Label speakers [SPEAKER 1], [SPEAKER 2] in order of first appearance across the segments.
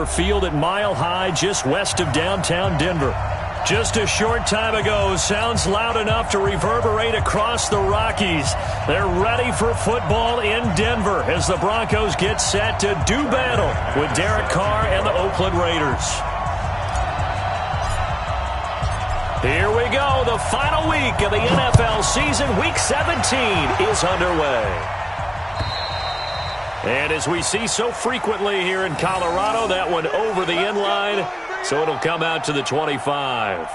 [SPEAKER 1] Harbor Field at Mile High, just west of downtown Denver. Just a short time ago, sounds loud enough to reverberate across the Rockies. They're ready for football in Denver as the Broncos get set to do battle with Derek Carr and the Oakland Raiders. Here we go. The final week of the NFL season. Week 17 is underway. And as we see so frequently here in Colorado, that one over the end line. So it'll come out to the 25.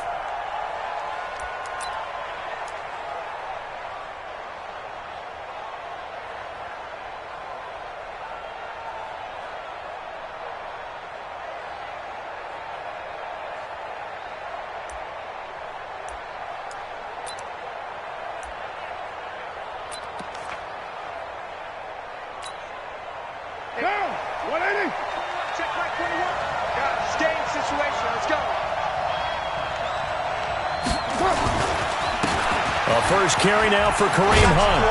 [SPEAKER 2] Down, 180. Check right 21. Got a staying situation. Let's go.
[SPEAKER 1] A first carry now for Kareem Hunt.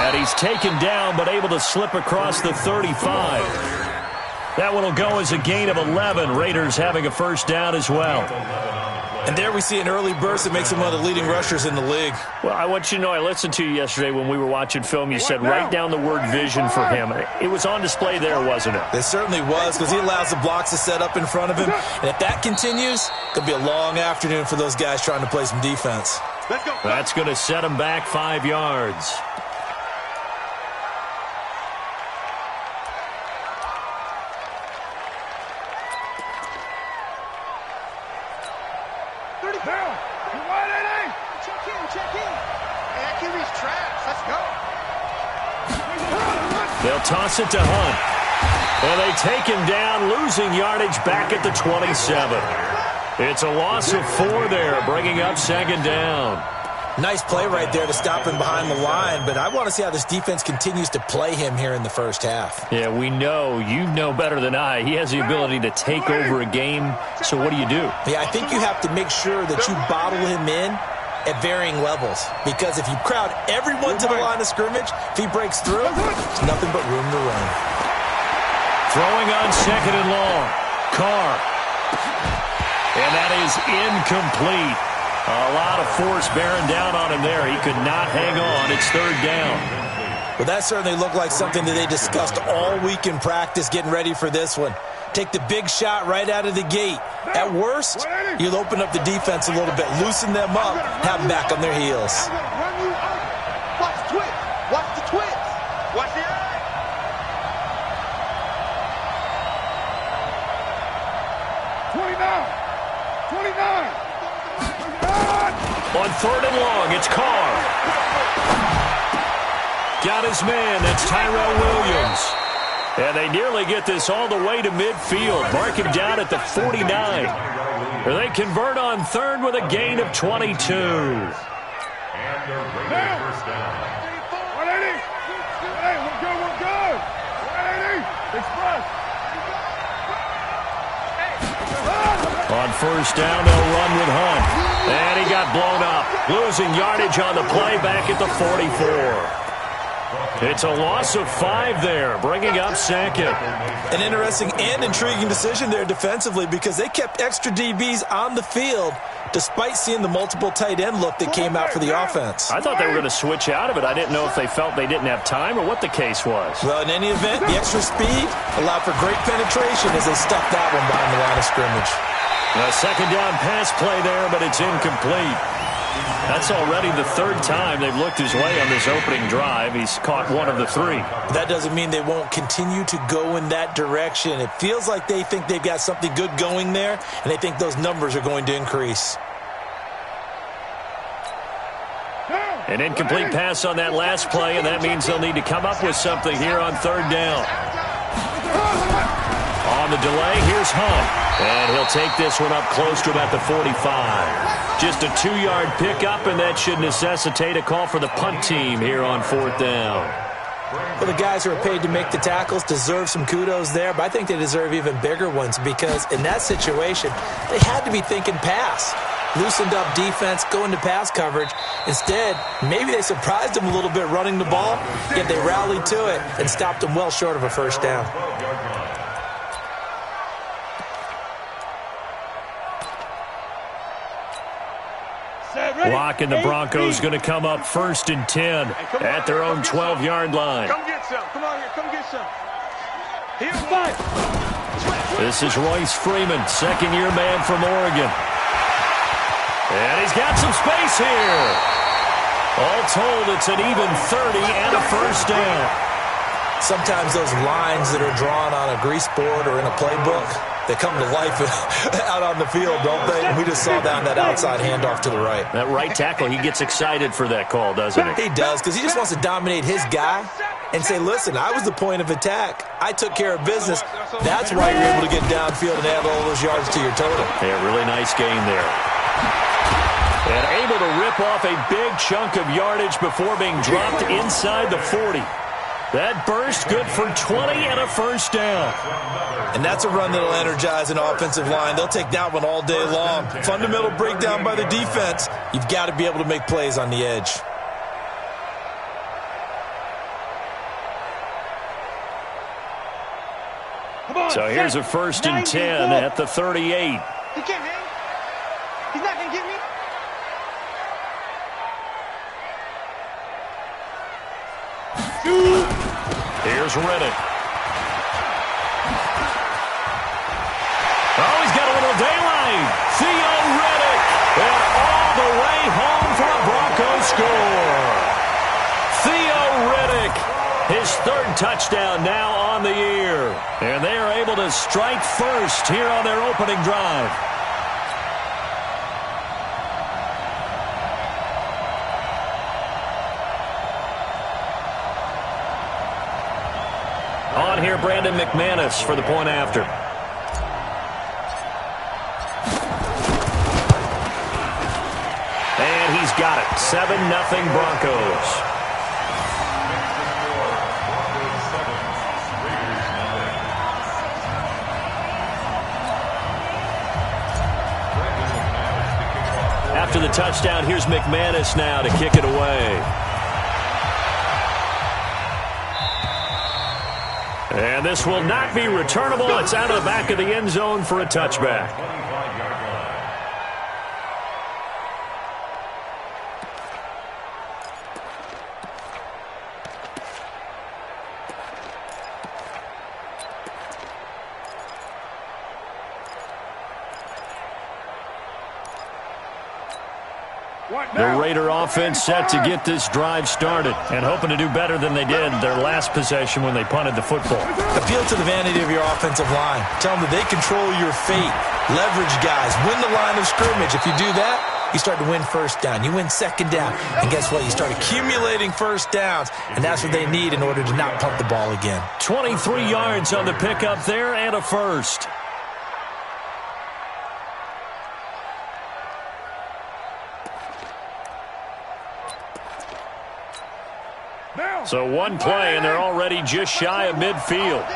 [SPEAKER 1] And he's taken down but able to slip across the 35. That one will go as a gain of 11. Raiders having a first down as well.
[SPEAKER 3] And there we see an early burst that makes him one of the leading rushers in the league.
[SPEAKER 1] Well, I want you to know, I listened to you yesterday when we were watching film. You said write down the word vision for him. It was on display there, wasn't it?
[SPEAKER 3] It certainly was, because he allows the blocks to set up in front of him. And if that continues, it could be a long afternoon for those guys trying to play some defense.
[SPEAKER 1] That's going to set him back 5 yards. They'll toss it to Hunt. And they take him down, losing yardage back at the 27. It's a loss of 4 there, bringing up second down.
[SPEAKER 3] Nice play right there to stop him behind the line, but I want to see how this defense continues to play him here in the first half.
[SPEAKER 1] Yeah, we know. You know better than I. He has the ability to take over a game, so what do?
[SPEAKER 3] Yeah, I think you have to make sure that you bottle him in at varying levels, because if you crowd everyone to the line of scrimmage, if he breaks through, there's nothing but room to run.
[SPEAKER 1] Throwing on second and long. Carr. And that is incomplete. A lot of force bearing down on him there. He could not hang on. It's third down.
[SPEAKER 3] Well, that certainly looked like something that they discussed all week in practice, getting ready for this one. Take the big shot right out of the gate. At worst, you'll open up the defense a little bit, loosen them up, have them back on their heels.
[SPEAKER 2] Watch the twist. Watch the twist. Watch the eye.
[SPEAKER 1] On third and long, it's Carr. Got his man. That's Tyrell Williams. And they nearly get this all the way to midfield. Mark him down at the 49. They convert on third with a gain of 22.
[SPEAKER 2] And they're ready for first down. 180. Hey, we're good. 180. Express.
[SPEAKER 1] On first down, they'll run with Hunt. And he got blown up. Losing yardage on the play back at the 44. It's a loss of 5 there, bringing up second.
[SPEAKER 3] An interesting and intriguing decision there defensively, because they kept extra DBs on the field despite seeing the multiple tight end look that came out for the offense.
[SPEAKER 1] I thought they were going to switch out of it. I didn't know if they felt they didn't have time or what the case was.
[SPEAKER 3] Well, in any event, the extra speed allowed for great penetration as they stuffed that one behind the line of scrimmage.
[SPEAKER 1] A second down pass play there, but it's incomplete. That's already the third time they've looked his way on this opening drive. He's caught one of the 3.
[SPEAKER 3] That doesn't mean they won't continue to go in that direction. It feels like they think they've got something good going there, and they think those numbers are going to increase.
[SPEAKER 1] An incomplete pass on that last play, and that means they'll need to come up with something here on third down. On the delay, here's Hunt. And he'll take this one up close to about the 45. Just a 2-yard pickup, and that should necessitate a call for the punt team here on fourth down.
[SPEAKER 3] Well, the guys who are paid to make the tackles deserve some kudos there, but I think they deserve even bigger ones, because in that situation, they had to be thinking pass. Loosened up defense, going to pass coverage. Instead, maybe they surprised them a little bit running the ball, yet they rallied to it and stopped them well short of a first down.
[SPEAKER 1] Locking the Broncos going to come up 1st and 10 at their own 12-yard line.
[SPEAKER 2] Come get some. Come on here. Come get some. Here's
[SPEAKER 1] This is Royce Freeman, second-year man from Oregon. And he's got some space here. All told, it's an even 30 and a first down.
[SPEAKER 3] Sometimes those lines that are drawn on a grease board or in a playbook, they come to life out on the field, don't they? And we just saw that on that outside handoff to the right.
[SPEAKER 1] That right tackle, he gets excited for that call, doesn't he?
[SPEAKER 3] He does, because he just wants to dominate his guy and say, listen, I was the point of attack. I took care of business. That's why you're able to get downfield and add all those yards to your total.
[SPEAKER 1] Yeah, really nice game there. And able to rip off a big chunk of yardage before being dropped inside the 40. That burst good for 20 and a first down.
[SPEAKER 3] And that's a run that'll energize an offensive line. They'll take that one all day long. Fundamental breakdown by the defense. You've got to be able to make plays on the edge.
[SPEAKER 1] So here's a 1st and 10 at the 38.
[SPEAKER 2] He can't hang. He's not going to get me.
[SPEAKER 1] Here's Riddick. Oh, he's got a little daylight. Theo Riddick. And all the way home for a Broncos score. Theo Riddick. His 3rd touchdown now on the year. And they are able to strike first here on their opening drive. On here, Brandon McManus for the point after. And he's got it. 7-0 Broncos. After the touchdown, here's McManus now to kick it away. And this will not be returnable. It's out of the back of the end zone for a touchback. The Raider offense set to get this drive started and hoping to do better than they did their last possession when they punted the football.
[SPEAKER 3] Appeal to the vanity of your offensive line. Tell them that they control your fate. Leverage guys. Win the line of scrimmage. If you do that, you start to win first down. You win second down. And guess what? You start accumulating first downs, and that's what they need in order to not punt the ball again.
[SPEAKER 1] 23 yards on the pickup there and a first. So one play, and they're already just shy of midfield.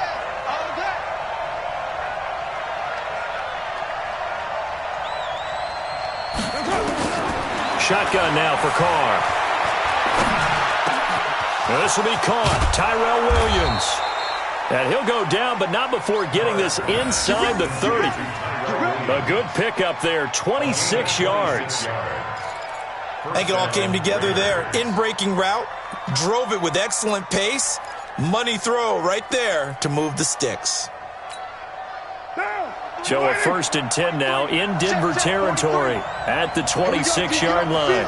[SPEAKER 1] Shotgun now for Carr. Now this will be caught. Tyrell Williams. And he'll go down, but not before getting this inside the 30. A good pickup there, 26 yards.
[SPEAKER 3] I think it all came together there. In-breaking route. Drove it with excellent pace. Money throw right there to move the sticks.
[SPEAKER 1] So a 1st and 10 now in Denver territory at the 26-yard line.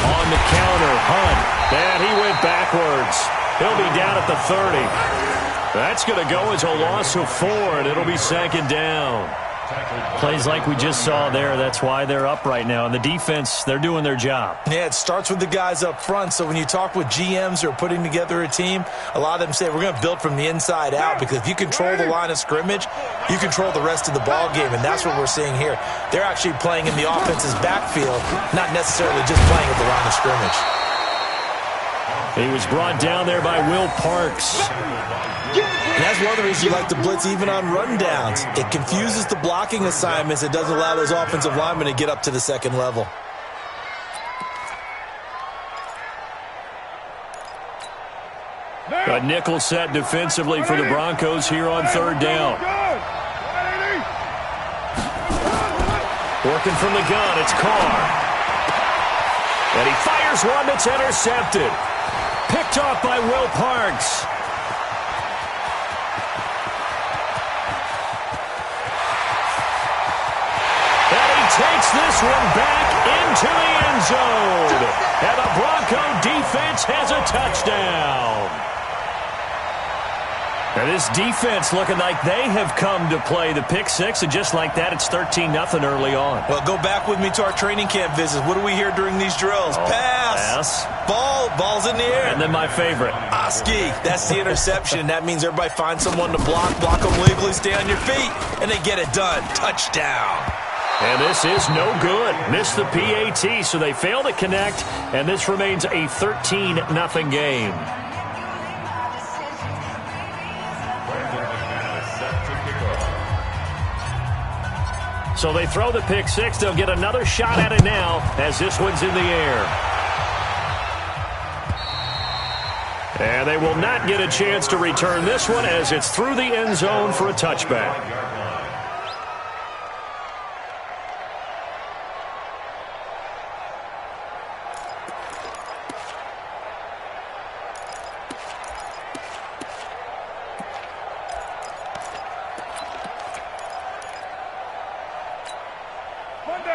[SPEAKER 1] On the counter, Hunt. And he went backwards. He'll be down at the 30. That's going to go as a loss of 4, and it'll be 2nd down. Plays like we just saw there. That's why they're up right now. And the defense, they're doing their job.
[SPEAKER 3] Yeah, it starts with the guys up front. So when you talk with GMs who are putting together a team, a lot of them say we're going to build from the inside out, because if you control the line of scrimmage, you control the rest of the ball game, and that's what we're seeing here. They're actually playing in the offense's backfield, not necessarily just playing at the line of scrimmage.
[SPEAKER 1] He was brought down there by Will Parks.
[SPEAKER 3] And that's one of the reasons you like to blitz even on rundowns. It confuses the blocking assignments. It doesn't allow those offensive linemen to get up to the second level.
[SPEAKER 1] A nickel set defensively for the Broncos here on 3rd down. Looking from the gun, it's Carr. And he fires one that's intercepted. Picked off by Will Parks. And he takes this one back into the end zone. And the Bronco defense has a touchdown. Now this defense looking like they have come to play the pick six, and just like that, it's 13-0 early on.
[SPEAKER 3] Well, go back with me to our training camp visits. What do we hear during these drills? Pass. Ball's in the air.
[SPEAKER 1] And then my favorite.
[SPEAKER 3] Oski. That's the interception. That means everybody finds someone to block them legally, stay on your feet, and they get it done. Touchdown.
[SPEAKER 1] And this is no good. Missed the PAT, so they fail to connect, and this remains a 13-0 game. So they throw the pick six. They'll get another shot at it now as this one's in the air. And they will not get a chance to return this one as it's through the end zone for a touchback.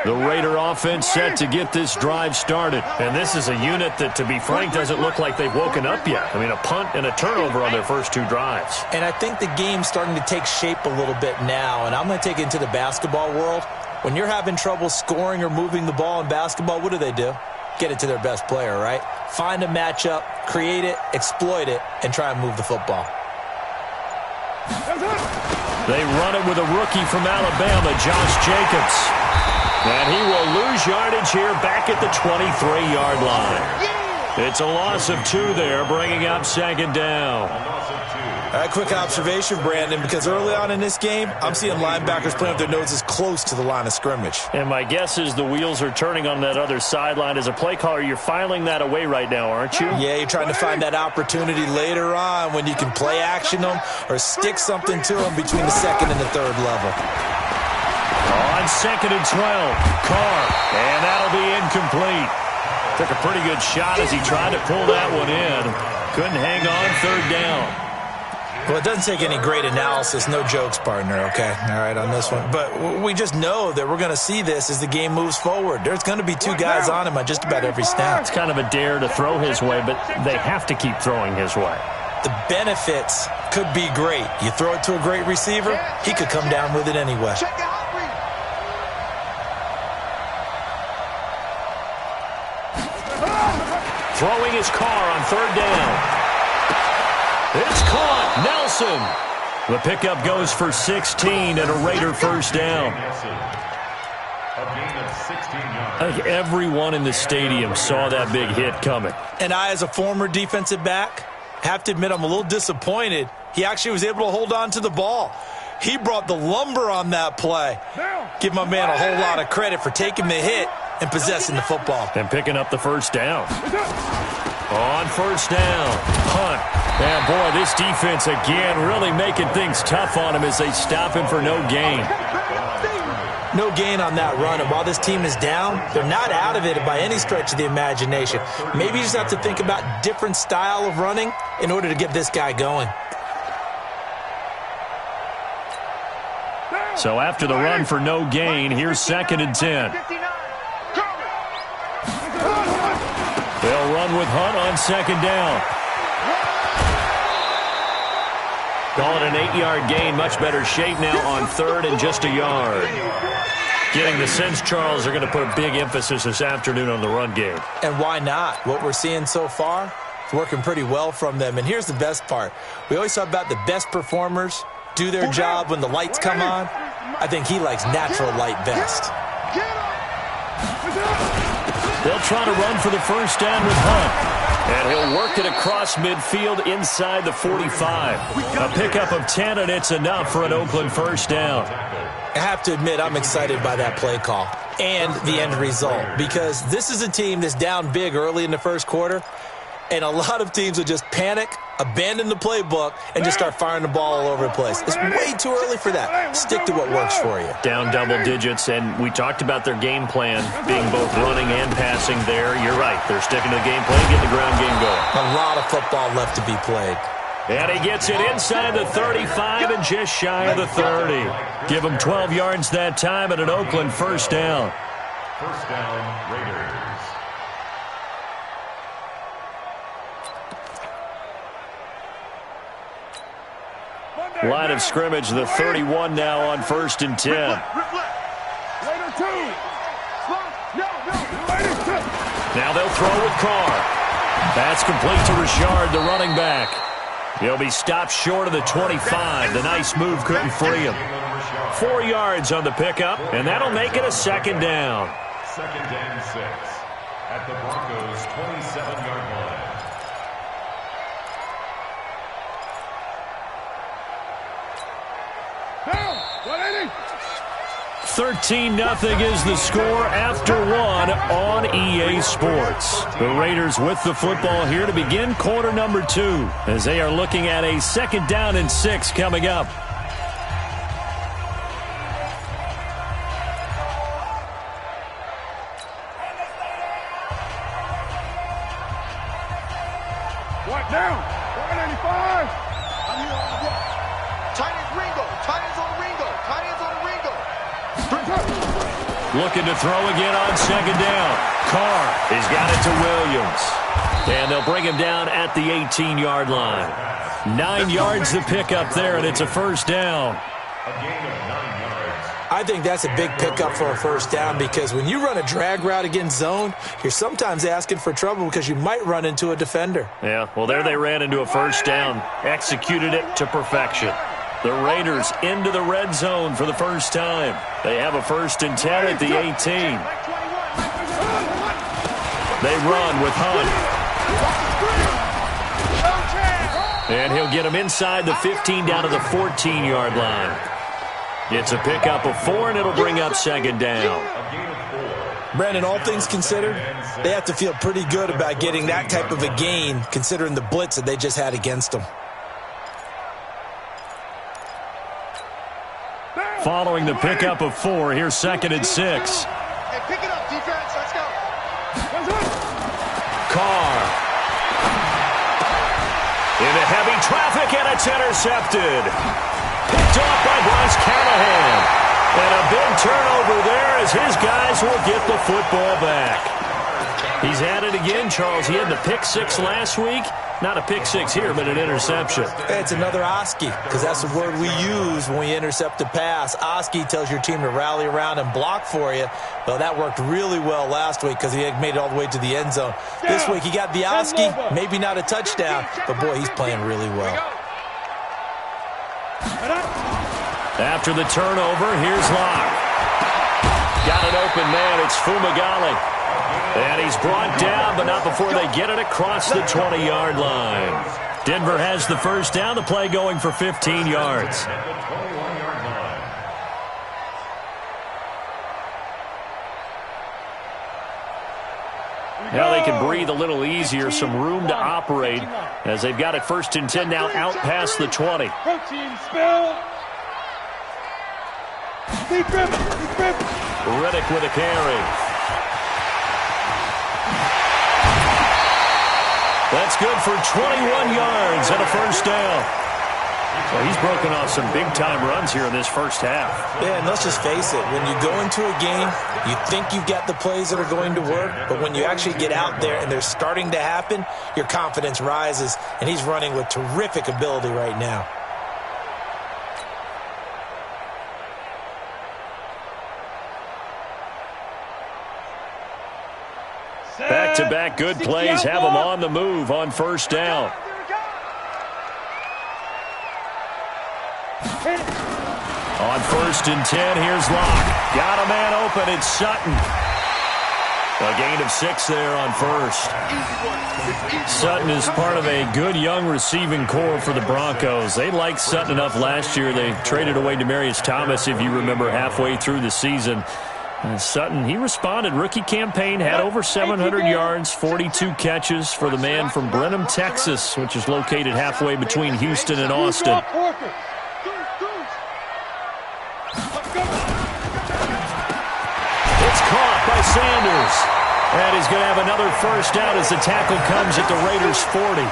[SPEAKER 1] The Raider offense set to get this drive started. And this is a unit that, to be frank, doesn't look like they've woken up yet. I mean, a punt and a turnover on their first two drives.
[SPEAKER 3] And I think the game's starting to take shape a little bit now. And I'm going to take it into the basketball world. When you're having trouble scoring or moving the ball in basketball, what do? Get it to their best player, right? Find a matchup, create it, exploit it, and try and move the football.
[SPEAKER 1] They run it with a rookie from Alabama, Josh Jacobs. And he will lose yardage here back at the 23-yard line. It's a loss of 2 there, bringing up second down.
[SPEAKER 3] All right, quick observation, Brandon, because early on in this game, I'm seeing linebackers playing with their noses close to the line of scrimmage.
[SPEAKER 1] And my guess is the wheels are turning on that other sideline. As a play caller, you're filing that away right now, aren't you?
[SPEAKER 3] Yeah, you're trying to find that opportunity later on when you can play action them or stick something to them between the second and the third level.
[SPEAKER 1] On second and 12, Carr, and that'll be incomplete. Took a pretty good shot as he tried to pull that one in. Couldn't hang on, third down.
[SPEAKER 3] Well, it doesn't take any great analysis, no jokes, partner, okay? All right, on this one. But we just know that we're going to see this as the game moves forward. There's going to be 2 guys on him on just about every snap.
[SPEAKER 1] It's kind of a dare to throw his way, but they have to keep throwing his way.
[SPEAKER 3] The benefits could be great. You throw it to a great receiver, he could come down with it anyway.
[SPEAKER 1] Throwing his Carr on third down. It's caught. Nelson. The pickup goes for 16 and a Raider first down. I think everyone in the stadium saw that big hit coming.
[SPEAKER 3] And I, as a former defensive back, have to admit I'm a little disappointed. He actually was able to hold on to the ball. He brought the lumber on that play. Give my man a whole lot of credit for taking the hit and possessing the football.
[SPEAKER 1] And picking up the first down. On first down, punt. And boy, this defense again really making things tough on him as they stop him for no gain.
[SPEAKER 3] No gain on that run. And while this team is down, they're not out of it by any stretch of the imagination. Maybe you just have to think about different style of running in order to get this guy going.
[SPEAKER 1] So after the run for no gain, here's second and 10. They'll run with Hunt on second down. Call it an 8-yard gain. Much better shape now on third and just a yard. Getting the sense, Charles, are going to put a big emphasis this afternoon on the run game.
[SPEAKER 3] And why not? What we're seeing so far is working pretty well from them. And here's the best part. We always talk about the best performers do their job when the lights come on. I think he likes natural light best.
[SPEAKER 1] They'll try to run for the first down with Hunt. And he'll work it across midfield inside the 45. A pickup of 10, and it's enough for an Oakland first down.
[SPEAKER 3] I have to admit, I'm excited by that play call and the end result, because this is a team that's down big early in the first quarter, And a lot of teams will just panic, abandon the playbook, and just start firing the ball all over the place. It's way too early for that. Stick to what works for you.
[SPEAKER 1] Down double digits, and we talked about their game plan being both running and passing there. You're right. They're sticking to the game plan, getting the ground game going.
[SPEAKER 3] A lot of football left to be played.
[SPEAKER 1] And he gets it inside the 35 and just shy of the 30. Give him 12 yards that time and an Oakland first down.
[SPEAKER 4] First down, Raiders.
[SPEAKER 1] Line of scrimmage, the 31 now on 1st and 10. Now they'll throw with Carr. That's complete to Richard, the running back. He'll be stopped short of the 25. The nice move couldn't free him. 4 yards on the pickup, and that'll make it a second down.
[SPEAKER 4] Second and 6 at the Broncos' 27-yard line.
[SPEAKER 1] 13-0 is the score after 1 on EA Sports. The Raiders with the football here to begin quarter number 2 as they are looking at a second down and 6 coming up.
[SPEAKER 2] What now? 195.
[SPEAKER 5] Tight ends Ringo. Tight ends on Ringo. Tight ends on Ringo.
[SPEAKER 1] Looking to throw again on second down. Carr has got it to Williams. And they'll bring him down at the 18-yard line. 9 yards to pick up there, and it's a first down.
[SPEAKER 4] A gain of 9 yards.
[SPEAKER 3] I think that's a big pickup for a first down because when you run a drag route against zone, you're sometimes asking for trouble because you might run into a defender.
[SPEAKER 1] Yeah, well, there they ran into a first down. Executed it to perfection. The Raiders into the red zone for the first time. They have a 1st and 10 at the 18. They run with Hunt. And he'll get him inside the 15 down to the 14-yard line. It's a pickup of 4, and it'll bring up second down.
[SPEAKER 3] Brandon, all things considered, they have to feel pretty good about getting that type of a gain considering the blitz that they just had against them.
[SPEAKER 1] Following the pickup of 4, here's 2nd and 6.
[SPEAKER 5] Hey, pick it up, defense. Let's go.
[SPEAKER 1] Carr. Into heavy traffic, and it's intercepted. Picked off by Bryce Callahan. And a big turnover there as his guys will get the football back. He's at it again, Charles. He had the pick 6 last week. Not a pick 6 here, but an interception.
[SPEAKER 3] It's another Oski, because that's the word we use when we intercept a pass. Oski tells your team to rally around and block for you. Though that worked really well last week because he had made it all the way to the end zone. This week he got the Oski, maybe not a touchdown, but boy, he's playing really well.
[SPEAKER 1] After the turnover, here's Locke. Got an open man. It's Fumagalli. And he's brought down, but not before they get it across the 20-yard line. Denver has the first down. The play going for 15 yards. Now they can breathe a little easier, some room to operate as they've got it 1st and 10 now out past the 20. Riddick with a carry. That's good for 21 yards and a first down. Well, he's broken off some big-time runs here in this first half.
[SPEAKER 3] Yeah, and let's just face it. When you go into a game, you think you've got the plays that are going to work, but when you actually get out there and they're starting to happen, your confidence rises, and he's running with terrific ability right now.
[SPEAKER 1] Back-to-back good plays have them on the move on first down. On 1st and 10, here's Locke. Got a man open. It's Sutton. A gain of 6 there on 1st. Sutton is part of a good young receiving core for the Broncos. They liked Sutton enough last year. They traded away Demaryius Thomas, if you remember, halfway through the season. And Sutton, he responded. Rookie campaign, had over 700 yards, 42 catches for the man from Brenham, Texas, which is located halfway between Houston and Austin. It's caught by Sanders. And he's going to have another first down as the tackle comes at the Raiders' 40.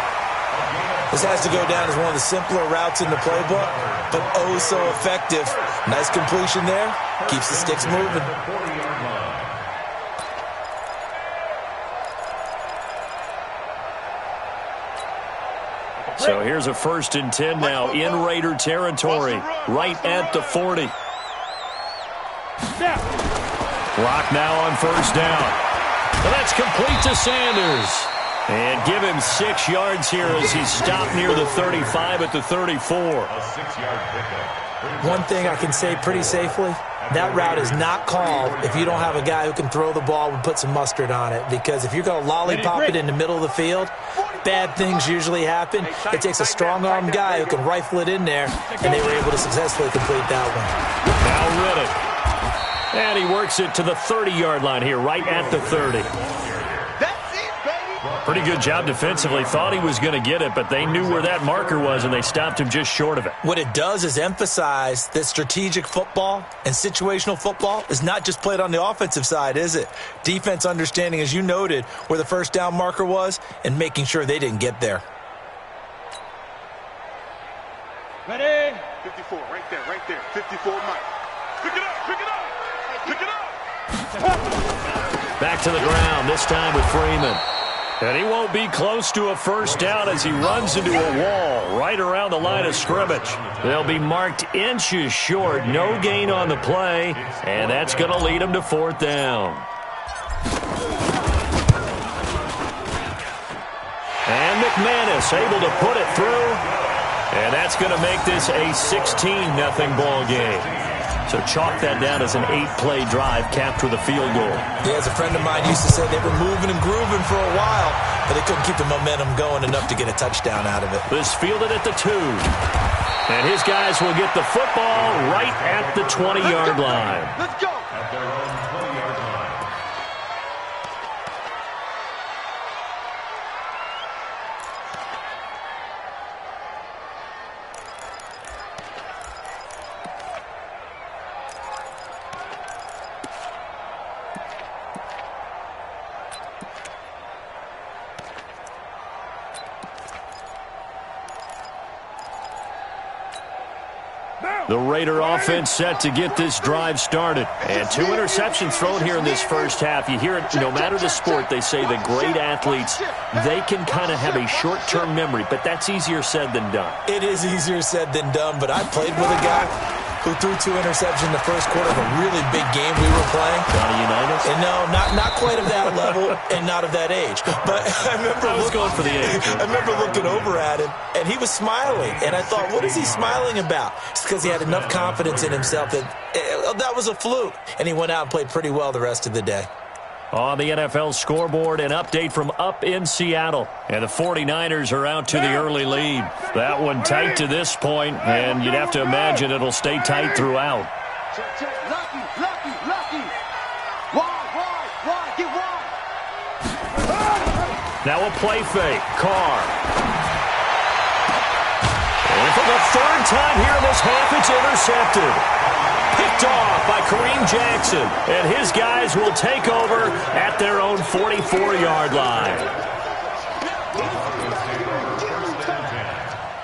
[SPEAKER 3] This has to go down as one of the simpler routes in the playbook, but oh so effective. Nice completion there. Keeps the sticks moving.
[SPEAKER 1] So here's a 1st and 10 now in Raider territory, right at the 40. Clock now on first down. Well, that's complete to Sanders. And give him 6 yards here as he's stopped near the 35 at the 34.
[SPEAKER 4] A 6-yard pickup.
[SPEAKER 3] One thing I can say pretty safely, that route is not called if you don't have a guy who can throw the ball and put some mustard on it. Because if you're going to lollipop it in the middle of the field, bad things usually happen. It takes a strong-armed guy who can rifle it in there, and they were able to successfully complete that one.
[SPEAKER 1] Now Riddick. And he works it to the 30-yard line here, right at the 30. Pretty good job defensively. Thought he was going to get it, but they knew where that marker was, and they stopped him just short of it.
[SPEAKER 3] What it does is emphasize that strategic football and situational football is not just played on the offensive side, is it? Defense understanding, as you noted, where the first down marker was and making sure they didn't get there.
[SPEAKER 5] Ready? 54, right there. 54, Mike. Pick it up.
[SPEAKER 1] Back to the ground, this time with Freeman. And he won't be close to a first down as he runs into a wall right around the line of scrimmage. They'll be marked inches short, no gain on the play, and that's going to lead them to 4th down. And McManus able to put it through, and that's going to make this a 16-0 ball game. So chalk that down as an 8-play drive capped with a field goal.
[SPEAKER 3] Yeah, as a friend of mine used to say, they were moving and grooving for a while, but they couldn't keep the momentum going enough to get a touchdown out of it.
[SPEAKER 1] This fielded at the 2. And his guys will get the football right at the 20-yard line.
[SPEAKER 5] Let's go.
[SPEAKER 4] At their own 20-yard line.
[SPEAKER 1] The Raider offense set to get this drive started. And 2 interceptions thrown here in this first half. You hear it, no matter the sport, they say that great athletes, they can kind of have a short-term memory, but that's easier said than done.
[SPEAKER 3] It is easier said than done, but I played with a guy who threw 2 interceptions in the first quarter of a really big game we were playing.
[SPEAKER 1] Johnny Unitas?
[SPEAKER 3] And no, not quite of that level and not of that age. But I remember
[SPEAKER 1] going for the age.
[SPEAKER 3] I remember looking over at him, and he was smiling. And I thought, what is he smiling about? It's because he had enough confidence in himself that that was a fluke. And he went out and played pretty well the rest of the day.
[SPEAKER 1] On the NFL scoreboard, an update from up in Seattle. And the 49ers are out to the early lead. That one tight to this point, and you'd have to imagine it'll stay tight throughout.
[SPEAKER 5] Lucky. Wide, get wide.
[SPEAKER 1] Now a play fake. Carr. And for the 3rd time here in this half, it's intercepted. Picked off by Kareem Jackson, and his guys will take over at their own 44-yard line.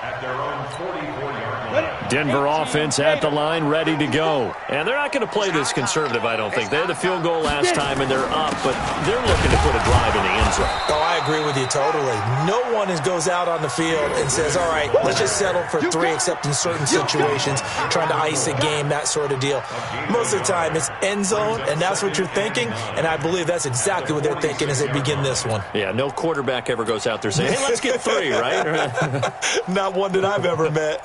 [SPEAKER 4] At their own 44-yard line.
[SPEAKER 1] Denver offense at the line, ready to go. And they're not going to play this conservative, I don't think. They had the field goal last time, and they're up, but they're looking to put a drive in the end zone.
[SPEAKER 3] Oh, I agree with you totally. No one goes out on the field and says, all right, let's just settle for 3, except in certain situations, trying to ice a game, that sort of deal. Most of the time, it's end zone, and that's what you're thinking, and I believe that's exactly what they're thinking as they begin this one.
[SPEAKER 1] Yeah, no quarterback ever goes out there saying, hey, let's get 3, right?
[SPEAKER 3] Not one that I've ever met.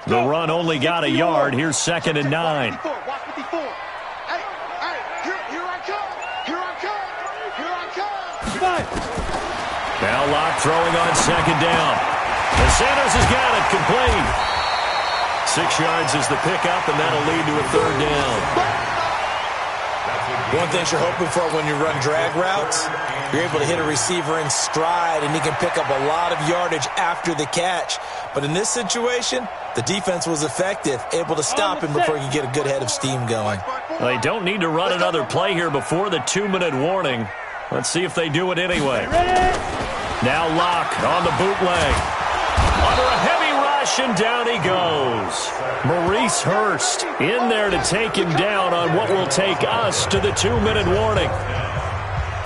[SPEAKER 1] The run only got a yard. Here's 2nd and 9.
[SPEAKER 5] Watch 54. Hey, here I come.
[SPEAKER 1] Now Locke throwing on second down. And Sanders has got it complete. 6 yards is the pickup, and that'll lead to a third down.
[SPEAKER 3] One thing you're hoping for when you run drag routes, you're able to hit a receiver in stride, and he can pick up a lot of yardage after the catch. But in this situation, the defense was effective, able to stop him before he could get a good head of steam going.
[SPEAKER 1] They don't need to run another play here before the 2-minute warning. Let's see if they do it anyway. Now Locke on the bootleg. Under a heavy rush, and down he goes. Maurice Hurst in there to take him down on what will take us to the 2-minute warning.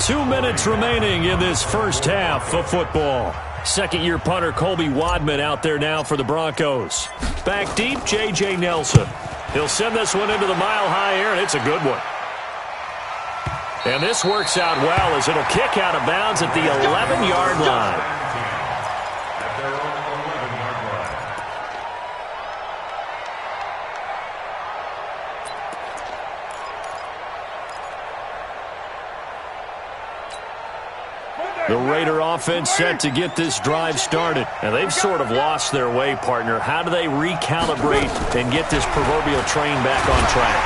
[SPEAKER 1] 2 minutes remaining in this first half of football. Second-year punter Colby Wadman out there now for the Broncos. Back deep, J.J. Nelson. He'll send this one into the mile-high air, and it's a good one. And this works out well as it'll kick out of bounds at the 11-yard line. The Raider offense set to get this drive started. And they've sort of lost their way, partner. How do they recalibrate and get this proverbial train back on track?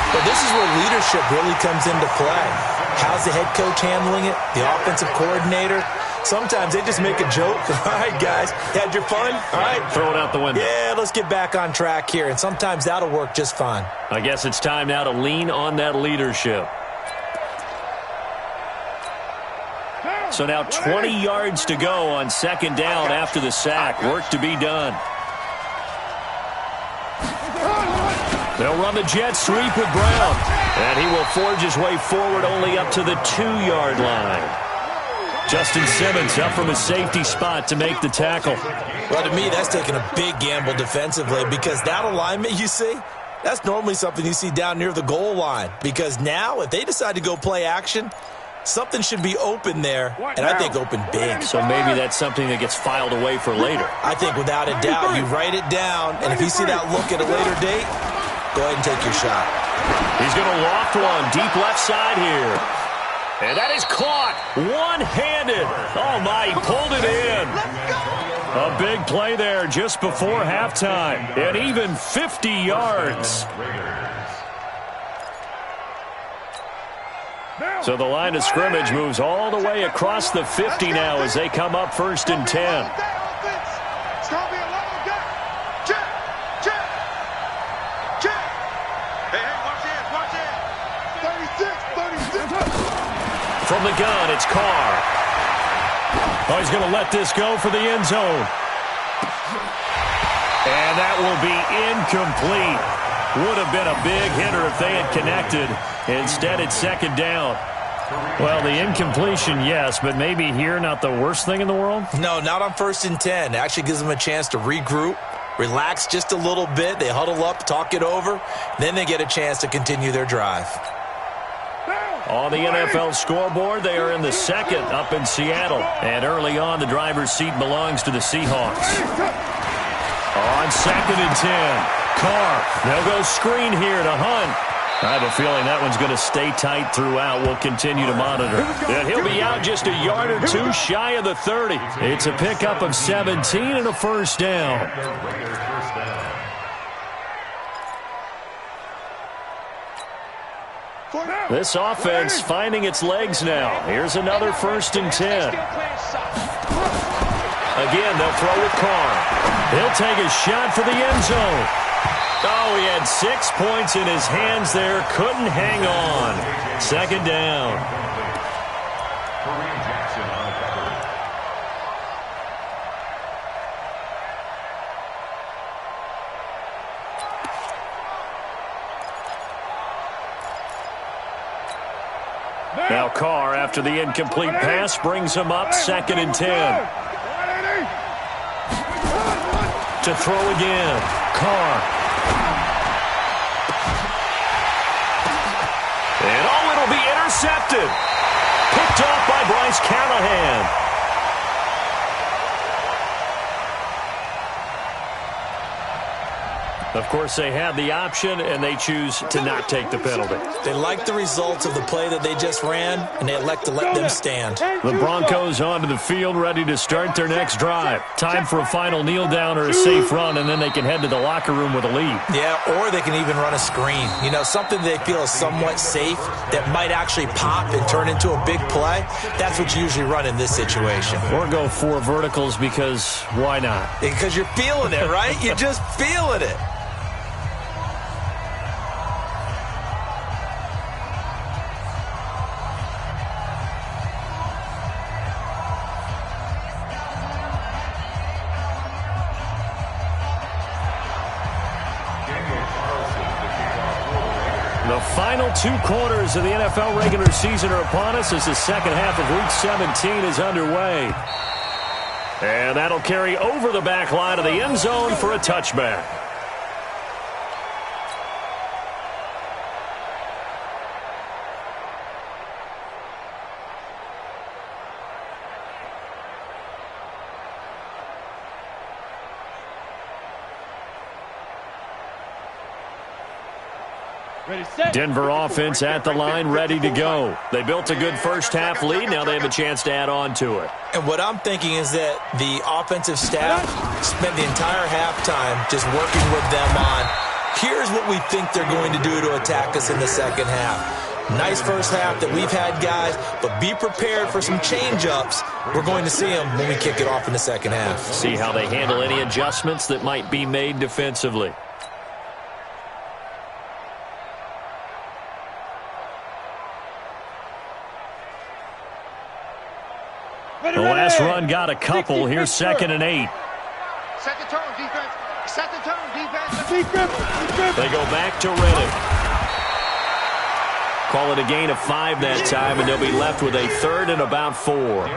[SPEAKER 3] But this is where leadership really comes into play. How's the head coach handling it? The offensive coordinator? Sometimes they just make a joke. All right, guys, had your fun? All right.
[SPEAKER 1] Throw it out the window.
[SPEAKER 3] Yeah, let's get back on track here. And sometimes that'll work just fine.
[SPEAKER 1] I guess it's time now to lean on that leadership. So now 20 yards to go on second down after the sack. Work to be done. They'll run the jet sweep with Brown. And he will forge his way forward only up to the 2-yard line. Justin Simmons up from his safety spot to make the tackle.
[SPEAKER 3] Well, to me, that's taking a big gamble defensively because that alignment you see, that's normally something you see down near the goal line. Because now, if they decide to go play action, something should be open there, and I think open big.
[SPEAKER 1] So maybe that's something that gets filed away for later.
[SPEAKER 3] I think without a doubt, you write it down, and if you see that look at a later date, go ahead and take your shot.
[SPEAKER 1] He's going to loft one deep left side here. And that is caught one-handed. Oh, my, he pulled it in. A big play there just before halftime, and even 50 yards. So the line of scrimmage moves all the way across the 50 now as they come up 1st and 10. From the gun, it's Carr. Oh, he's going to let this go for the end zone. And that will be incomplete. Would have been a big hitter if they had connected. Instead, it's second down. Well, the incompletion, yes, but maybe here not the worst thing in the world?
[SPEAKER 3] No, not on 1st and 10. It actually gives them a chance to regroup, relax just a little bit. They huddle up, talk it over. Then they get a chance to continue their drive.
[SPEAKER 1] On the NFL scoreboard, they are in the second up in Seattle. And early on, the driver's seat belongs to the Seahawks. On 2nd and 10, Carr. They'll go screen here to Hunt. I have a feeling that one's going to stay tight throughout. We'll continue to monitor. And he'll be out just a yard or two shy of the 30. It's a pickup of 17 and a first down. This offense finding its legs now. Here's another 1st and 10. Again, they'll throw with Carr. He'll take a shot for the end zone. Oh, he had 6 points in his hands there. Couldn't hang on. Second down. Now Carr, after the incomplete pass, brings him up 2nd and 10. To throw again. Carr. And oh, it'll be intercepted. Picked off by Bryce Callahan. Of course, they had the option, and they choose to not take the penalty.
[SPEAKER 3] They like the results of the play that they just ran, and they elect to let them stand.
[SPEAKER 1] The Broncos onto the field, ready to start their next drive. Time for a final kneel down or a safe run, and then they can head to the locker room with a lead.
[SPEAKER 3] Yeah, or they can even run a screen. You know, something they feel is somewhat safe that might actually pop and turn into a big play. That's what you usually run in this situation.
[SPEAKER 1] Or go 4 verticals because why not?
[SPEAKER 3] Because you're feeling it, right? You're just feeling it.
[SPEAKER 1] The final 2 quarters of the NFL regular season are upon us as the second half of Week 17 is underway. And that'll carry over the back line of the end zone for a touchback. Denver offense at the line, ready to go. They built a good first-half lead. Now they have a chance to add on to it.
[SPEAKER 3] And what I'm thinking is that the offensive staff spent the entire halftime just working with them on, here's what we think they're going to do to attack us in the second half. Nice first half that we've had, guys, but be prepared for some change-ups. We're going to see them when we kick it off in the second half.
[SPEAKER 1] See how they handle any adjustments that might be made defensively. The last run got a couple. Here's 2nd and 8.
[SPEAKER 2] Set the tone, defense. Set the tone, defense.
[SPEAKER 1] They go back to Reddick. Call it a gain of 5 that time, and they'll be left with a 3rd and about 4.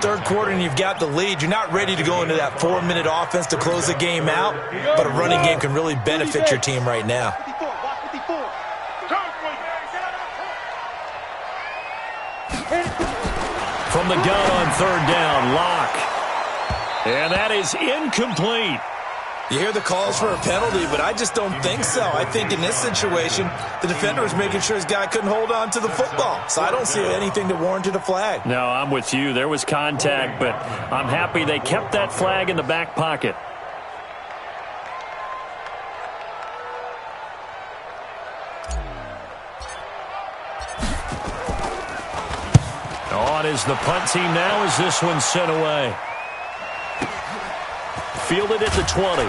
[SPEAKER 3] Third quarter, and you've got the lead. You're not ready to go into that 4-minute offense to close the game out, but a running game can really benefit your team right now.
[SPEAKER 1] From the gun on 3rd down, Locke. And that is incomplete.
[SPEAKER 3] You hear the calls for a penalty, but I just don't think so. I think in this situation, the defender was making sure his guy couldn't hold on to the football. So I don't see anything that warranted a flag.
[SPEAKER 1] No, I'm with you. There was contact, but I'm happy they kept that flag in the back pocket. On is the punt team now as this one's sent away. Fielded at the 20.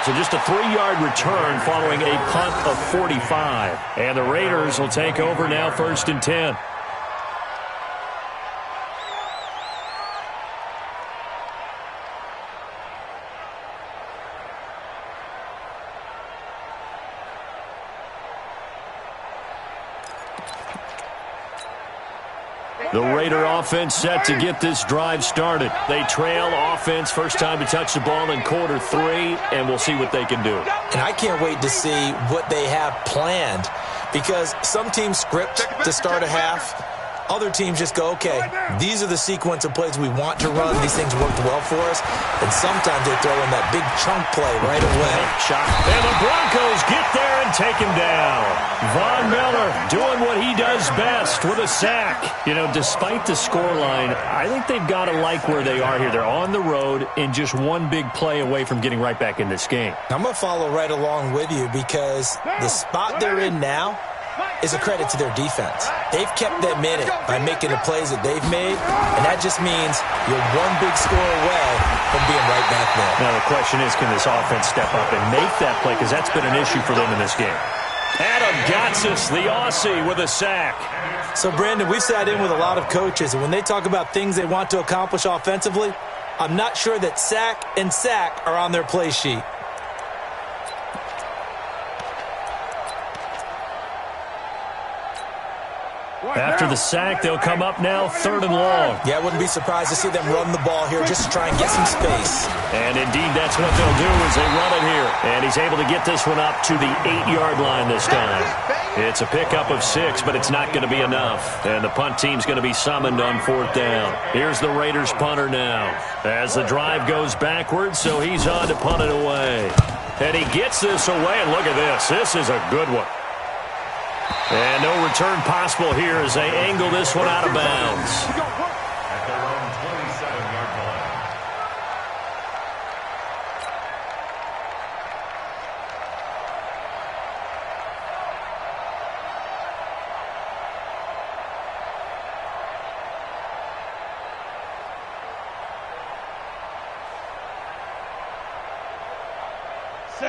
[SPEAKER 1] So just a 3-yard return following a punt of 45. And the Raiders will take over now 1st and 10. The Raider offense set to get this drive started. They trail offense, first time to touch the ball in quarter 3, and we'll see what they can do.
[SPEAKER 3] And I can't wait to see what they have planned, because some teams script to start a half. Other teams just go, okay, these are the sequence of plays we want to run. These things worked well for us. And sometimes they throw in that big chunk play right away.
[SPEAKER 1] And the Broncos get there and take him down. Von Miller doing what he does best with a sack. You know, despite the scoreline, I think they've got to like where they are here. They're on the road and just one big play away from getting right back in this game.
[SPEAKER 3] I'm going to follow right along with you, because the spot they're in now is a credit to their defense. They've kept them in it by making the plays that they've made, and that just means you're one big score away from being right back there.
[SPEAKER 1] Now the question is, can this offense step up and make that play, because that's been an issue for them in this game. Adam Gotsis, the Aussie, with a sack.
[SPEAKER 3] So, Brandon, we've sat in with a lot of coaches, and when they talk about things they want to accomplish offensively, I'm not sure that sack and sack are on their play sheet.
[SPEAKER 1] After the sack, they'll come up now 3rd and long.
[SPEAKER 3] Yeah, I wouldn't be surprised to see them run the ball here just to try and get some space.
[SPEAKER 1] And indeed, that's what they'll do as they run it here. And he's able to get this one up to the 8-yard line this time. It's a pickup of 6, but it's not going to be enough. And the punt team's going to be summoned on 4th down. Here's the Raiders punter now. As the drive goes backwards, so he's on to punt it away. And he gets this away, and look at this. This is a good one. And no return possible here as they angle this one out of bounds.
[SPEAKER 4] At their own 27-yard line.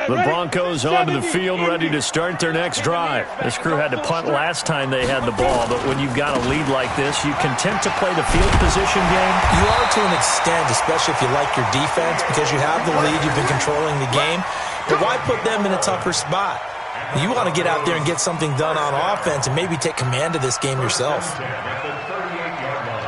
[SPEAKER 1] The Broncos onto the field, ready to start their next drive. This crew had to punt last time they had the ball, but when you've got a lead like this, you content to play the field position game?
[SPEAKER 3] You are to an extent, especially if you like your defense, because you have the lead, you've been controlling the game. But why put them in a tougher spot? You want to get out there and get something done on offense and maybe take command of this game yourself.
[SPEAKER 4] At the 38-yard line.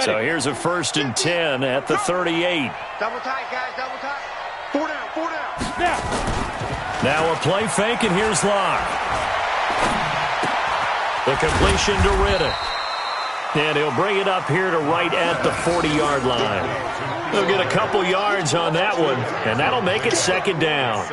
[SPEAKER 1] So here's a 1st and 10 at the 38.
[SPEAKER 2] Double tight, guys, double tight. 4 down, 4 down.
[SPEAKER 1] Now a play fake, and here's Locke. The completion to Riddick. And he'll bring it up here to right at the 40-yard line. He'll get a couple yards on that one, and that'll make it 2nd down.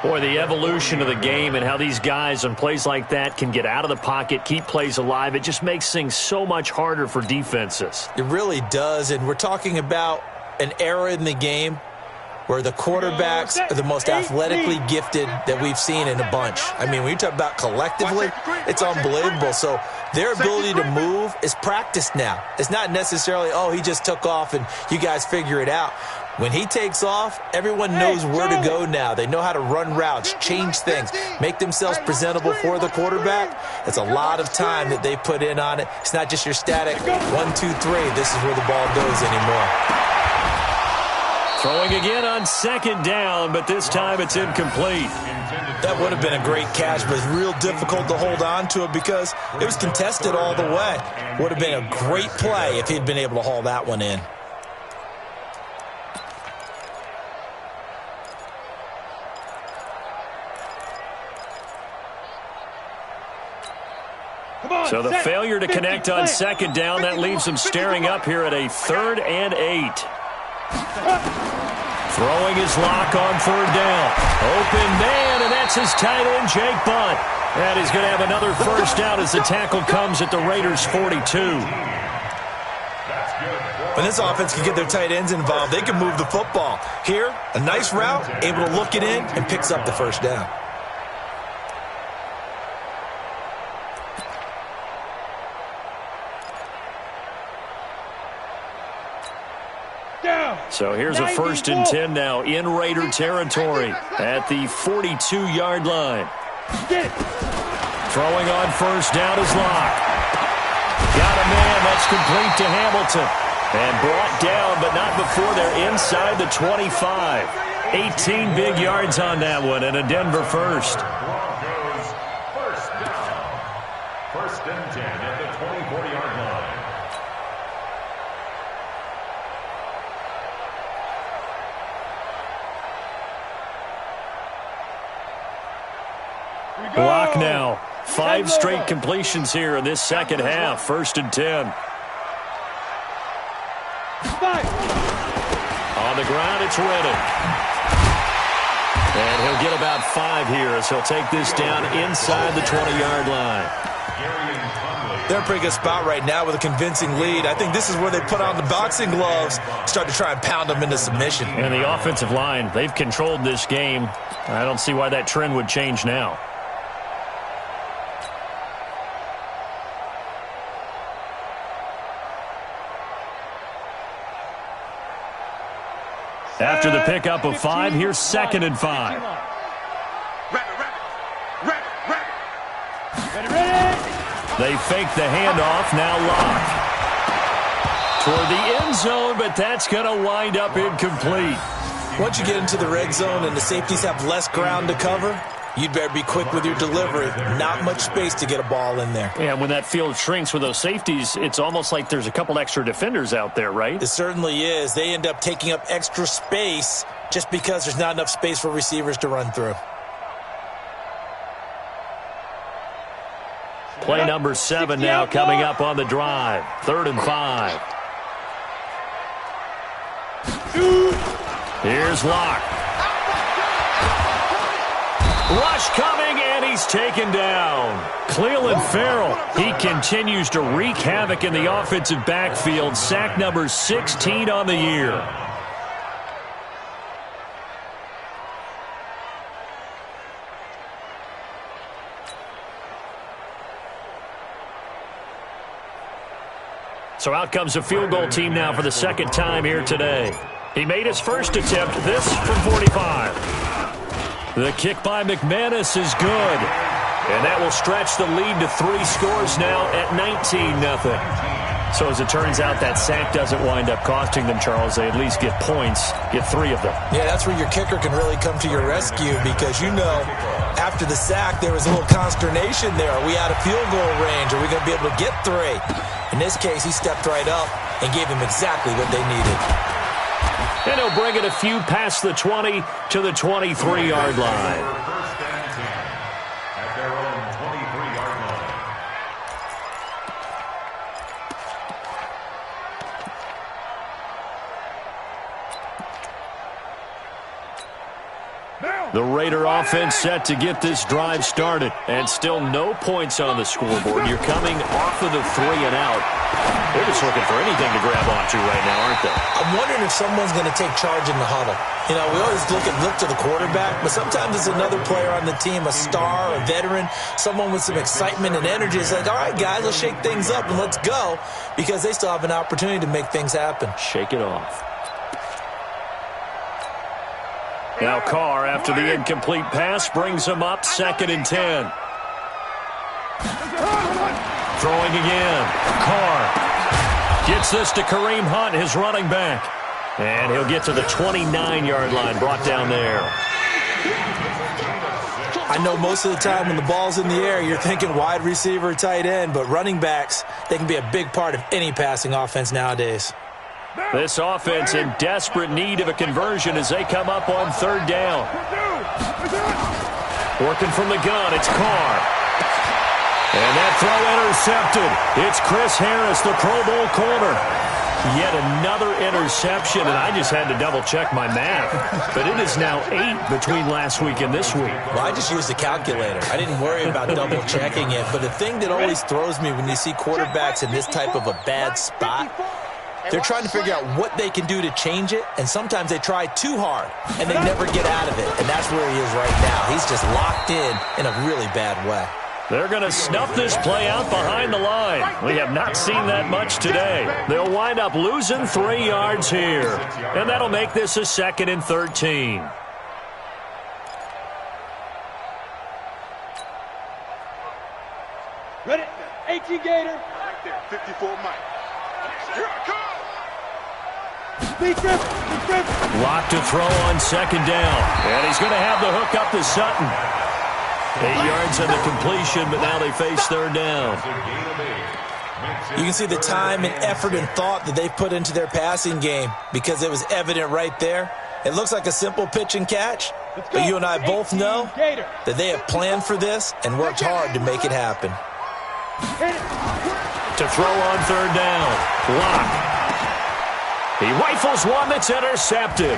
[SPEAKER 1] Boy, the evolution of the game and how these guys on plays like that can get out of the pocket, keep plays alive, it just makes things so much harder for defenses.
[SPEAKER 3] It really does, and we're talking about an era in the game where the quarterbacks are the most athletically gifted that we've seen in a bunch. I mean, when you talk about collectively, it's unbelievable. So their ability to move is practiced now. It's not necessarily, oh, he just took off and you guys figure it out. When he takes off, everyone knows where to go now. They know how to run routes, change things, make themselves presentable for the quarterback. It's a lot of time that they put in on it. It's not just your static 1, 2, 3. This is where the ball goes anymore.
[SPEAKER 1] Throwing again on 2nd down, but this time it's incomplete.
[SPEAKER 3] That would have been a great catch, but it's real difficult to hold on to it because it was contested all the way. Would have been a great play if he'd been able to haul that one in.
[SPEAKER 1] So the failure to connect on 2nd down, that leaves them staring up here at a 3rd and 8. Throwing his Lock on 3rd down. Open man, and that's his tight end, Jake Butt. And he's going to have another 1st down as the tackle comes at the Raiders' 42.
[SPEAKER 3] When this offense can get their tight ends involved, they can move the football. Here, a nice route, able to look it in, and picks up the 1st down.
[SPEAKER 1] So here's a 1st and 10 now in Raider territory at the 42-yard line. Throwing on 1st down is Locke. Got a man, that's complete to Hamilton. And brought down, but not before they're inside the 25. 18 big yards on that one, and a Denver 1st.
[SPEAKER 4] Broncos 1st down. 1st and 10 at the 24-yard line.
[SPEAKER 1] Block now. 5 straight completions here in this 2nd half. 1st and 10. On the ground, it's Riddick. And he'll get about 5 here as he'll take this down inside the 20-yard line.
[SPEAKER 3] They're in a pretty good spot right now with a convincing lead. I think this is where they put on the boxing gloves, start to try and pound them into submission.
[SPEAKER 1] And the offensive line, they've controlled this game. I don't see why that trend would change now. After the pickup of 5, here's 2nd and 5. They fake the handoff, now Locke. toward the end zone, but that's going to wind up incomplete.
[SPEAKER 3] Once you get into the red zone and the safeties have less ground to cover, you'd better be quick with your delivery. Not much space to get a ball in there.
[SPEAKER 1] Yeah, when that field shrinks with those safeties, it's almost like there's a couple extra defenders out there, right?
[SPEAKER 3] It certainly is. They end up taking up extra space just because there's not enough space for receivers to run through.
[SPEAKER 1] Play number 7 now coming up on the drive. 3rd and 5. Here's Locke. Rush coming, and he's taken down. Cleveland Farrell, he continues to wreak havoc in the offensive backfield. Sack number 16 on the year. So out comes a field goal team now for the second time here today. He made his first attempt, this from 45. The kick by McManus is good. And that will stretch the lead to 3 scores now at 19-0. So as it turns out, that sack doesn't wind up costing them, Charles. They at least get points, get 3 of them.
[SPEAKER 3] Yeah, that's where your kicker can really come to your rescue because, you know, after the sack, there was a little consternation there. Are we out of field goal range? Are we going to be able to get 3? In this case, he stepped right up and gave them exactly what they needed.
[SPEAKER 1] And he'll bring it a few past the 20 to the 23-yard line.
[SPEAKER 4] First and 10 at their own 23-yard line.
[SPEAKER 1] The Raider offense set to get this drive started. And still no points on the scoreboard. You're coming off of the 3 and out. They're just looking for anything to grab onto right now, aren't they?
[SPEAKER 3] I'm wondering if someone's going to take charge in the huddle. You know, we always look to the quarterback, but sometimes it's another player on the team, a star, a veteran, someone with some excitement and energy. It's like, all right, guys, let's shake things up and let's go because they still have an opportunity to make things happen.
[SPEAKER 1] Shake it off. Now Carr, after the incomplete pass, brings him up 2nd and 10. Throwing again. Carr gets this to Kareem Hunt, his running back. And he'll get to the 29-yard line, brought down there.
[SPEAKER 3] I know most of the time when the ball's in the air, you're thinking wide receiver, tight end, but running backs, they can be a big part of any passing offense nowadays.
[SPEAKER 1] This offense in desperate need of a conversion as they come up on 3rd down. Working from the gun, it's Carr. And that throw intercepted. It's Chris Harris, the Pro Bowl corner. Yet another interception, and I just had to double-check my math. But it is now 8 between last week and this week.
[SPEAKER 3] Well, I just used a calculator. I didn't worry about double-checking it. But the thing that always throws me when you see quarterbacks in this type of a bad spot, they're trying to figure out what they can do to change it, and sometimes they try too hard, and they never get out of it. And that's where he is right now. He's just locked in a really bad way.
[SPEAKER 1] They're going to snuff this play out behind the line. We have not seen that much today. They'll wind up losing 3 yards here. And that'll make this a 2nd and 13.
[SPEAKER 2] Ready? 18 Gator. Right there, 54 Mike. Here I come.
[SPEAKER 1] Lock to throw on 2nd down. And he's going to have the hook up to Sutton. 8 yards on the completion, but now they face 3rd down.
[SPEAKER 3] You can see the time and effort and thought that they've put into their passing game because it was evident right there. It looks like a simple pitch and catch, but you and I both know that they have planned for this and worked hard to make it happen.
[SPEAKER 1] To throw on 3rd down. Lock. He rifles one that's intercepted.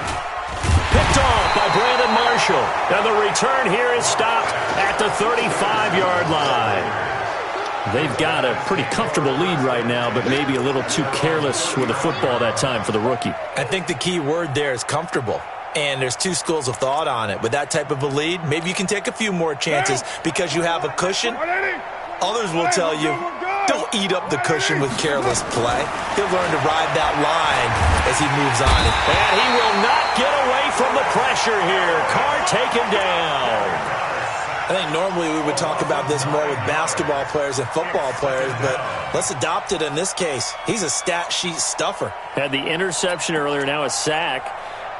[SPEAKER 1] Picked off by Brandon Marshall. And the return here is stopped at the 35-yard line. They've got a pretty comfortable lead right now, but maybe a little too careless with the football that time for the rookie.
[SPEAKER 3] I think the key word there is comfortable. And there's 2 schools of thought on it. With that type of a lead, maybe you can take a few more chances because you have a cushion. Others will tell you, don't eat up the cushion with careless play. He'll learn to ride that line as he moves on.
[SPEAKER 1] And he will not get away from the pressure here. Carr taken down.
[SPEAKER 3] I think normally we would talk about this more with basketball players and football players, but let's adopt it in this case. He's a stat sheet stuffer.
[SPEAKER 1] Had the interception earlier, now a sack.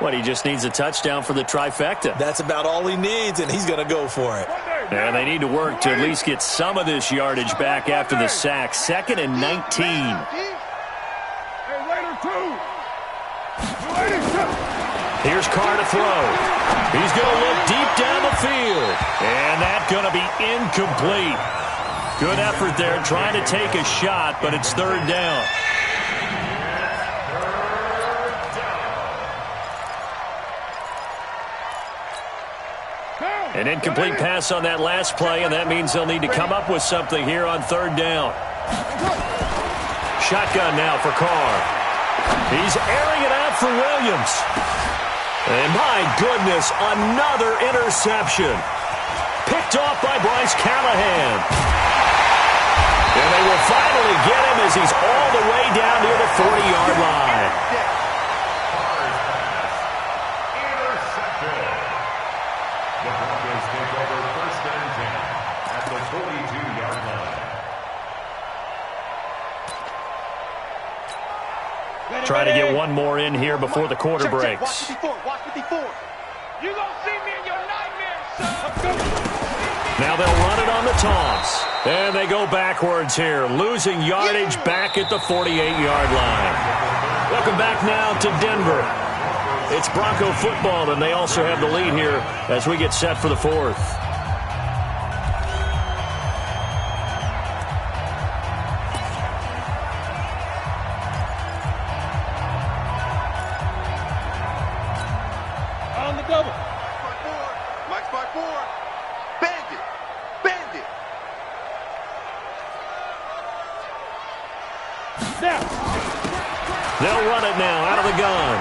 [SPEAKER 1] What, he just needs a touchdown for the trifecta.
[SPEAKER 3] That's about all he needs, and he's going to go for it.
[SPEAKER 1] And they need to work to at least get some of this yardage back after the sack. 2nd and 19. Here's Carr to throw. He's going to look deep down the field. And that's going to be incomplete. Good effort there trying to take a shot, but it's 3rd down. An incomplete pass on that last play, and that means they'll need to come up with something here on 3rd down. Shotgun now for Carr. He's airing it out for Williams. And my goodness, another interception. Picked off by Bryce Callahan. And they will finally get him as he's all the way down near the 40-yard line.
[SPEAKER 4] Intercepted. The Broncos take over 1st and 10 at the 42-yard line.
[SPEAKER 1] Trying to get one more in here before the quarter breaks.
[SPEAKER 2] Watch it before. You gonna see me in your nightmares, son.
[SPEAKER 1] Now they'll run it on the toss. And they go backwards here, losing yardage back at the 48-yard line. Welcome back now to Denver. It's Bronco football, and they also have the lead here as we get set for the 4th.
[SPEAKER 5] Mike's by 4. Bandit.
[SPEAKER 1] They'll run it now out of the gun.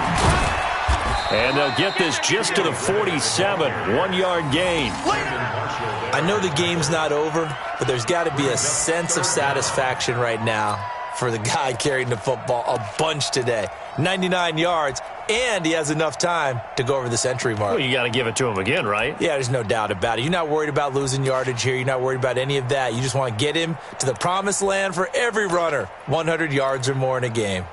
[SPEAKER 1] And they'll get this just to the 47. 1-yard gain.
[SPEAKER 3] I know the game's not over, but there's got to be a sense of satisfaction right now for the guy carrying the football a bunch today. 99 yards, and he has enough time to go over the century mark.
[SPEAKER 1] Well, you got to give it to him again, right?
[SPEAKER 3] Yeah, there's no doubt about it. You're not worried about losing yardage here. You're not worried about any of that. You just want to get him to the promised land for every runner. 100 yards or more in a game.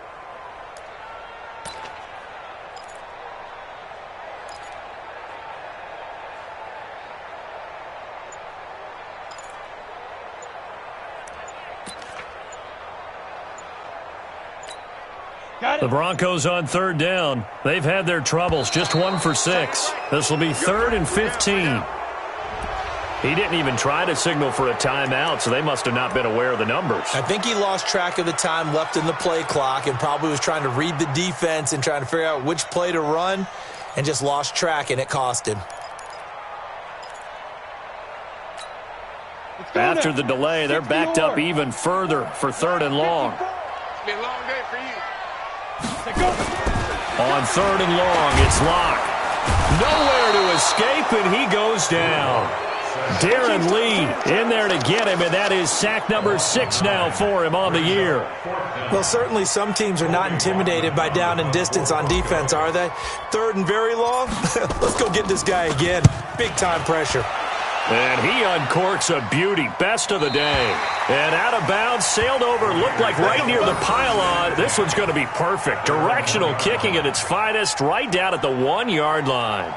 [SPEAKER 1] The Broncos on 3rd down. They've had their troubles, just 1 for 6. This will be 3rd and 15. He didn't even try to signal for a timeout, so they must have not been aware of the numbers.
[SPEAKER 3] I think he lost track of the time left in the play clock and probably was trying to read the defense and trying to figure out which play to run and just lost track, and it cost him.
[SPEAKER 1] After the delay, they're backed up even further for 3rd and long.
[SPEAKER 5] It's been a long day for you.
[SPEAKER 1] On 3rd and long, it's Locke. Nowhere to escape, and he goes down. Darren Lee in there to get him, and that is sack number 6 now for him on the year.
[SPEAKER 3] Well, certainly some teams are not intimidated by down and distance on defense, are they? 3rd and very long? Let's go get this guy again. Big-time pressure.
[SPEAKER 1] And he uncorks a beauty, best of the day. And out of bounds, sailed over, looked like right near the pylon. This one's going to be perfect. Directional kicking at its finest, right down at the 1-yard line.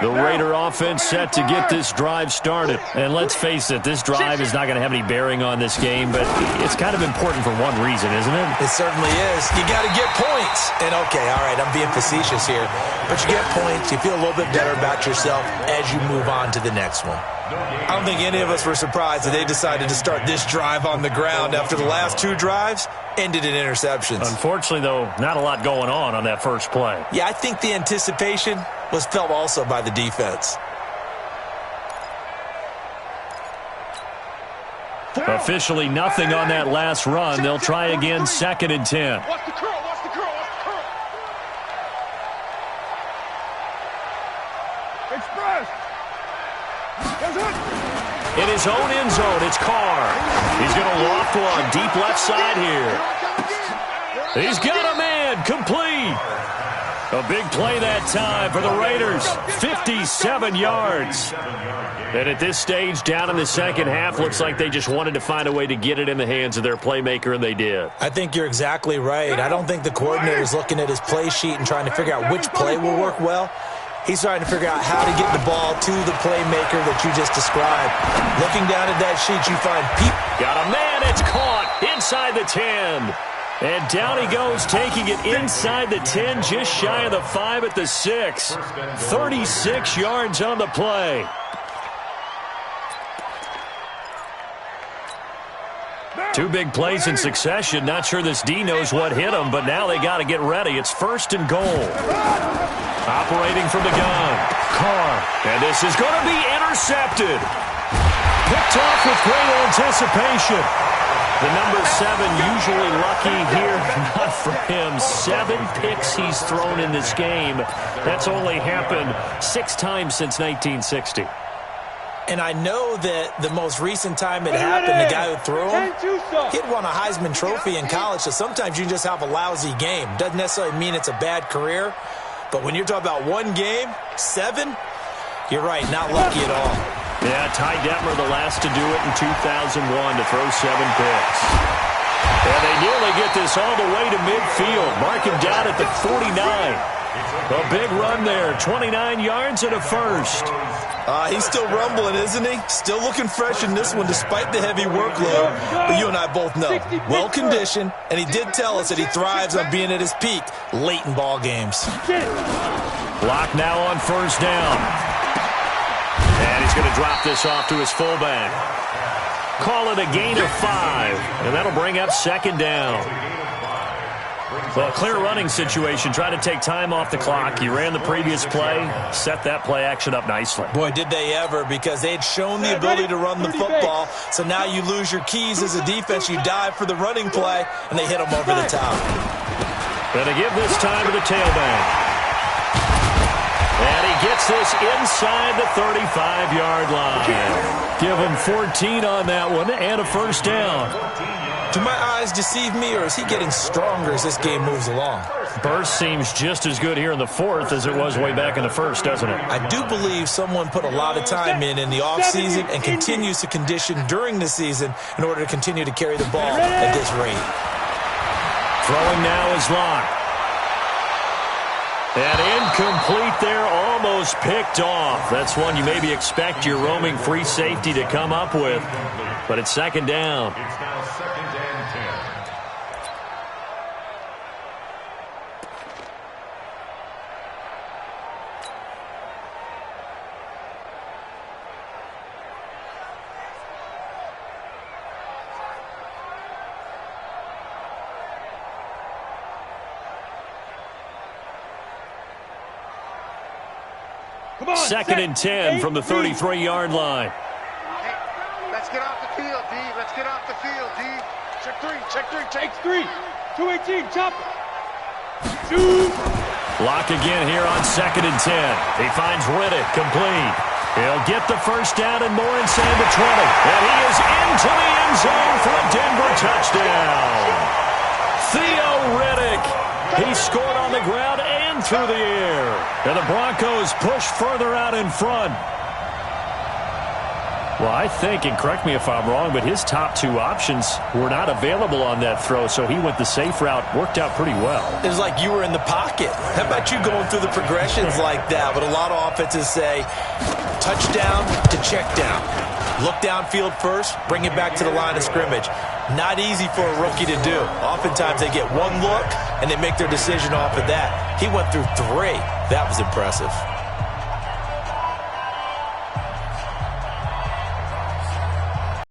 [SPEAKER 1] The Raider offense set to get this drive started. And let's face it, this drive is not going to have any bearing on this game, but it's kind of important for one reason, isn't it?
[SPEAKER 3] It certainly is. You got to get points. And, okay, all right, I'm being facetious here. But you get points. You feel a little bit better about yourself as you move on to the next one. I don't think any of us were surprised that they decided to start this drive on the ground after the last 2 drives ended in interceptions.
[SPEAKER 1] Unfortunately, though, not a lot going on that first play.
[SPEAKER 3] Yeah, I think the anticipation was felt also by the defense.
[SPEAKER 1] Officially nothing on that last run. They'll try again, 2nd and 10.
[SPEAKER 5] Watch the curl, watch the curl, watch the curl.
[SPEAKER 1] in his own end zone. It's Carr. He's going to loft one deep left side here. He's got a man complete. A big play that time for the Raiders. 57 yards. And at this stage, down in the second half, looks like they just wanted to find a way to get it in the hands of their playmaker, and they did.
[SPEAKER 3] I think you're exactly right. I don't think the coordinator's looking at his play sheet and trying to figure out which play will work well. He's trying to figure out how to get the ball to the playmaker that you just described. Looking down at that sheet, you find Pete.
[SPEAKER 1] Got a man. It's caught inside the 10. And down he goes, taking it inside the 10, just shy of the 5 at the 6. 36 yards on the play. Two big plays in succession. Not sure this D knows what hit him, but now they got to get ready. It's 1st and goal. Operating from the gun. Carr. And this is going to be intercepted. Picked off with great anticipation. The number 7 usually lucky here. Not for him. 7 picks he's thrown in this game. That's only happened 6 times since 1960.
[SPEAKER 3] And I know that the most recent time it happened, the guy who threw him, he'd won a Heisman Trophy in college, so sometimes you just have a lousy game. Doesn't necessarily mean it's a bad career, but when you're talking about one game, 7, you're right, not lucky at all.
[SPEAKER 1] Yeah, Ty Detmer the last to do it in 2001 to throw 7 picks. And they nearly get this all the way to midfield. Mark him down at the 49. A big run there, 29 yards and a first.
[SPEAKER 3] He's still rumbling, isn't he? Still looking fresh in this one despite the heavy workload. But you and I both know, well-conditioned, and he did tell us that he thrives on being at his peak late in ball games.
[SPEAKER 1] Block now on 1st down. And he's going to drop this off to his fullback. Call it a gain of 5, and that'll bring up 2nd down. Well, a clear running situation, trying to take time off the clock. He ran the previous play, set that play action up nicely.
[SPEAKER 3] Boy, did they ever, because they had shown the ability to run the football. So now you lose your keys as a defense. You dive for the running play, and they hit him over the top.
[SPEAKER 1] Going to give this time to the tailback. And he gets this inside the 35-yard line. Give him 14 on that one and a 1st down.
[SPEAKER 3] Do my eyes deceive me, or is he getting stronger as this game moves along?
[SPEAKER 1] Burst seems just as good here in the 4th as it was way back in the 1st, doesn't it?
[SPEAKER 3] I do believe someone put a lot of time in the offseason and continues to condition during the season in order to continue to carry the ball at this rate.
[SPEAKER 1] Throwing now is Locke. And incomplete there, almost picked off. That's one you maybe expect your roaming free safety to come up with. But it's 2nd down.
[SPEAKER 4] It's now 2nd and 10.
[SPEAKER 2] Come on,
[SPEAKER 1] 2nd and 10 from the 33-yard line.
[SPEAKER 5] Hey, let's get off the field, D. Let's get off the field, D. Check 3, check 3, check
[SPEAKER 2] 3. 218, chop. Shoot.
[SPEAKER 1] Lock again here on 2nd and 10. He finds Riddick complete. He'll get the 1st down and more inside the 20. And he is into the end zone for a Denver touchdown. Theo Riddick. He scored on the ground and through the air. And the Broncos push further out in front. Well, I think, and correct me if I'm wrong, but his top 2 options were not available on that throw, so he went the safe route. Worked out pretty well.
[SPEAKER 3] It was like you were in the pocket. How about you going through the progressions like that? But a lot of offenses say touchdown to check down. Look downfield first, bring it back to the line of scrimmage. Not easy for a rookie to do. Oftentimes they get one look, and they make their decision off of that. He went through 3. That was impressive.